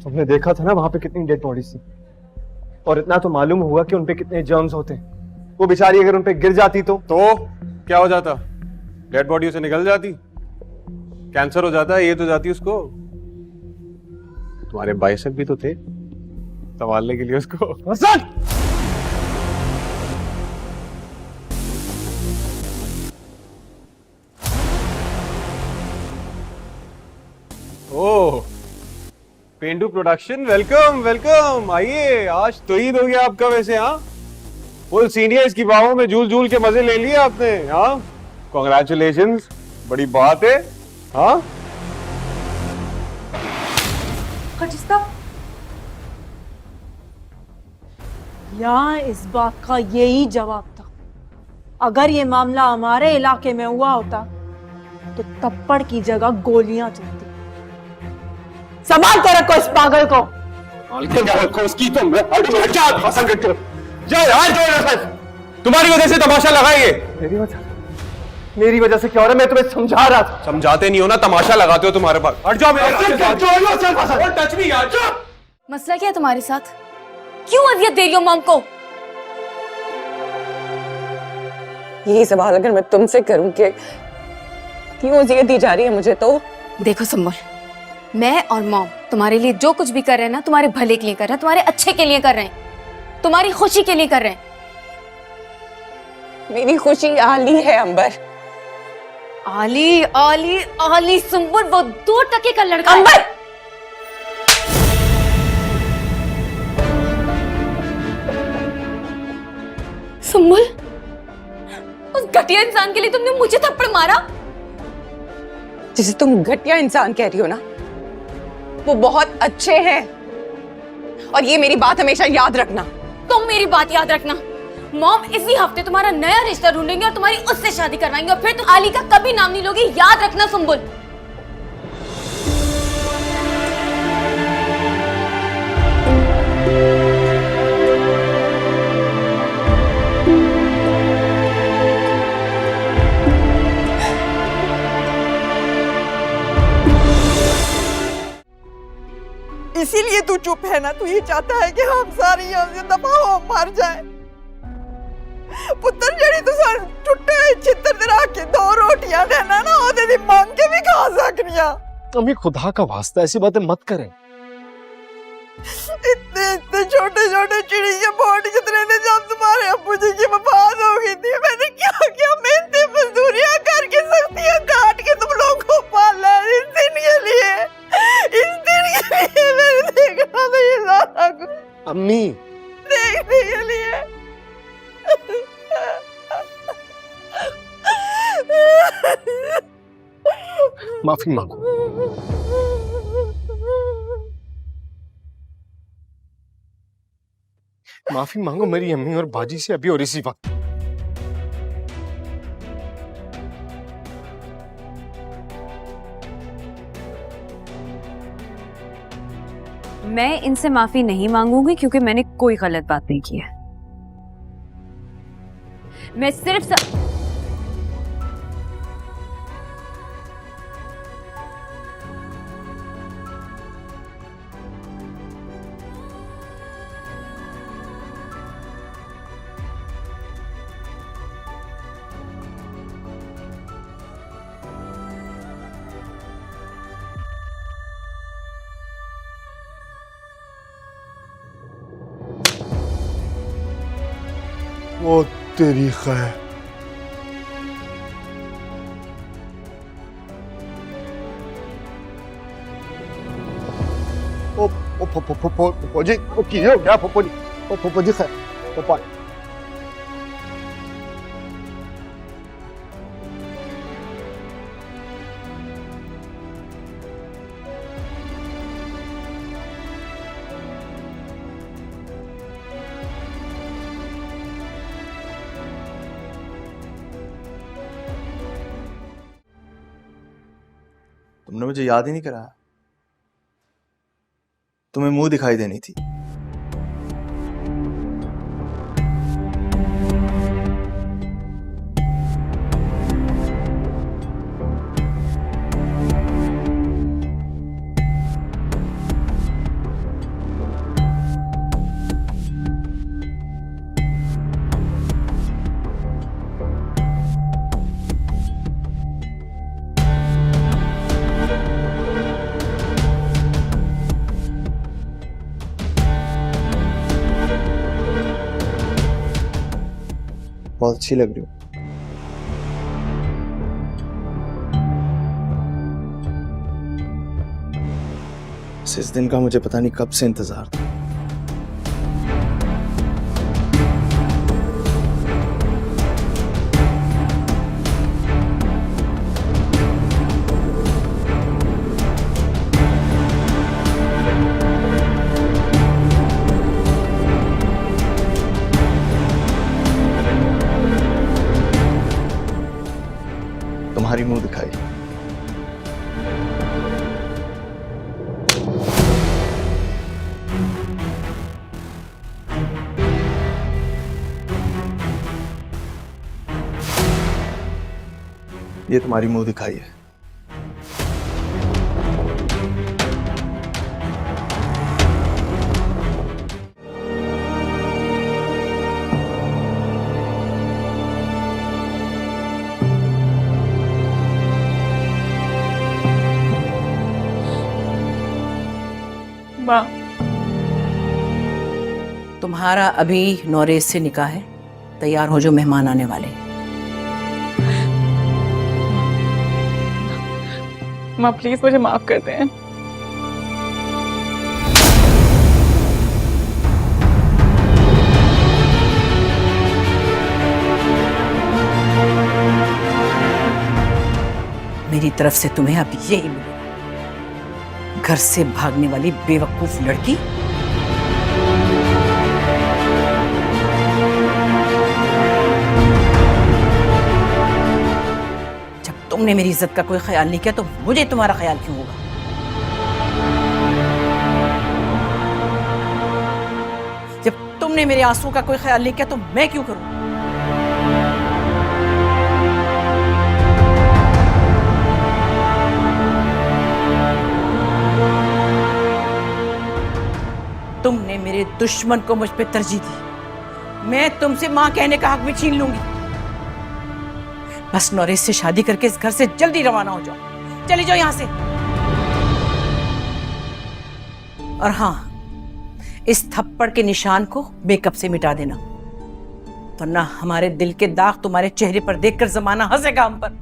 तुमने देखा था ना वहां पे कितनी डेड बॉडीज थी, और इतना तो मालूम होगा कि उनपे कितने जर्म्स होते हैं। वो बेचारी अगर उनपे गिर जाती तो क्या हो जाता? डेड बॉडी उसे निकल जाती, कैंसर हो जाता, ये तो जाती उसको। तुम्हारे बाइसेप भी तो थे संभालने के लिए उसको। हसन! ओह, पेंडू प्रोडक्शन, वेलकम वेलकम। आइए, आज तो ईद हो गया आपका वैसे। हाँ, फुल सीनियर्स की बाहों में झूल झूल के मजे ले लिए आपने। हाँ, कॉन्ग्रेचुलेशंस, बड़ी बात है। हाँ, खजिस्ता, यहाँ इस बात का यही जवाब था। अगर ये मामला हमारे इलाके में हुआ होता तो थप्पड़ की जगह गोलियां चलती। संभाल के रखो इस पागल को। तुम्हारी वजह से तमाशा लगाएंगे। मेरी वजह से क्या हो रहा है? मैं तुम्हें समझा रहा था। समझाते नहीं हो ना, तमाशा लगाते हो तुम्हारे पास। हट जाओ मेरे टच मी यार। मसला क्या है तुम्हारे साथ? क्यों अजियत दे रही हो मॉम को? यही सवाल अगर मैं तुमसे करूं कि क्यों अजियत दी जा रही है मुझे, तो देखो संभल, मैं और मॉम तुम्हारे लिए जो कुछ भी कर रहे हैं ना, तुम्हारे भले के लिए कर रहे हैं, तुम्हारे अच्छे के लिए कर रहे हैं, तुम्हारी खुशी के लिए कर रहे हैं। मेरी खुशी आली है अंबर। आली आली आली सुंबुल, वो 2 टके का लड़का है। अंबर, सुंबुल, उस घटिया इंसान के लिए तुमने मुझे थप्पड़ मारा। जिसे तुम घटिया इंसान कह रही हो ना, वो बहुत अच्छे हैं। और ये मेरी बात हमेशा याद रखना। तुम मेरी बात याद रखना। मॉम इसी हफ्ते तुम्हारा नया रिश्ता ढूंढेंगे और तुम्हारी उससे शादी करवाएंगे, और फिर तुम आली का कभी नाम नहीं लोगी। याद रखना सुंबुल। इसीलिए तू चुप है ना? तू ये चाहता है कि हम सारी यहाँ से दफा हो, मर जाए। पुत्र जड़ी तू सारे टुट्टे चित्तर तेरा के 2 रोटियां देना ना, ओदे दी मांग के भी खा सकनिया। अम्मी खुदा का वास्ता ऐसी बातें मत करें। इतने इतने छोटे छोटे चिड़ी के बॉडी जितने ने जब तुम्हारे अब्बू जी की वफात हो गई थी, मैंने क्या क्या मेहनत मजदूरियां करके सब्जियां काट के तुम लोगों को पाला इस दिन के लिए। इस दिन के लिए मैंने देखा था ये सारा कुछ अम्मी, देखने के लिए। माफी मांगो। माफी मांगो मेरी अम्मी और बाजी से अभी और इसी वक्त। मैं इनसे माफी नहीं मांगूंगी क्योंकि मैंने कोई गलत बात नहीं की है। मैं सिर्फ वो तेरी खैर। फुप्पो जी, की हो क्या फुप्पो जी? फुप्पो जी खैर, फुप्पो। तुमने मुझे याद ही नहीं कराया। तुम्हें मुंह दिखाई देनी थी। बहुत अच्छी लग रही हो। इस दिन का मुझे पता नहीं कब से इंतजार था। तुम्हारी मुंह दिखाई। ये तुम्हारी मुंह दिखाई है। माँ, तुम्हारा अभी नौरेज से निकाह है, तैयार हो जो मेहमान आने वाले। माँ प्लीज मुझे माफ कर दें। मेरी तरफ से तुम्हें अब यही मिलेगा, घर से भागने वाली बेवकूफ लड़की। जब तुमने मेरी इज्जत का कोई ख्याल नहीं किया तो मुझे तुम्हारा ख्याल क्यों होगा? जब तुमने मेरे आंसू का कोई ख्याल नहीं किया तो मैं क्यों करूं? तुमने मेरे दुश्मन को मुझ पे तरजीह दी, मैं तुमसे मां कहने का हक भी छीन लूंगी। बस नौरेज से शादी करके इस घर से जल्दी रवाना हो जाओ, चली जाओ यहां से। और हाँ, इस थप्पड़ के निशान को मेकअप से मिटा देना, वरना हमारे दिल के दाग तुम्हारे चेहरे पर देखकर जमाना हंसेगा हम पर।